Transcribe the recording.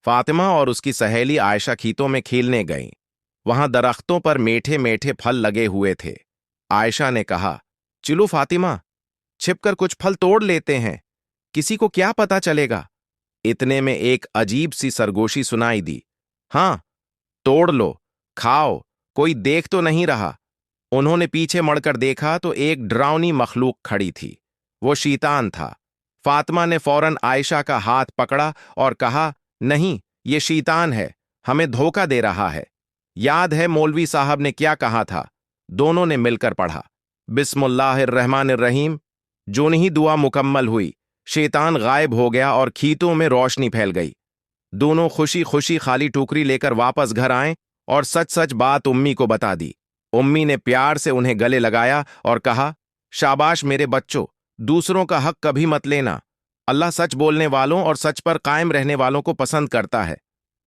फातिमा और उसकी सहेली आयशा खेतों में खेलने गईं। वहां दरख्तों पर मीठे मीठे फल लगे हुए थे। आयशा ने कहा, चलो फातिमा, छिपकर कुछ फल तोड़ लेते हैं, किसी को क्या पता चलेगा। इतने में एक अजीब सी सरगोशी सुनाई दी। हाँ, तोड़ लो, खाओ, कोई देख तो नहीं रहा। उन्होंने पीछे मुड़कर देखा तो एक डरावनी मखलूक खड़ी थी। वो शैतान था। फातिमा ने फौरन आयशा का हाथ पकड़ा और कहा, नहीं, ये शैतान है, हमें धोखा दे रहा है। याद है मौलवी साहब ने क्या कहा था? दोनों ने मिलकर पढ़ा, बिस्मिल्लाहिर्रहमानिर्रहीम। जो नहीं दुआ मुकम्मल हुई, शैतान गायब हो गया और खेतों में रोशनी फैल गई। दोनों खुशी खुशी खाली टोकरी लेकर वापस घर आए और सच सच बात उम्मी को बता दी। उम्मी ने प्यार से उन्हें गले लगाया और कहा, शाबाश मेरे बच्चों, दूसरों का हक कभी मत लेना। अल्लाह सच बोलने वालों और सच पर कायम रहने वालों को पसंद करता है।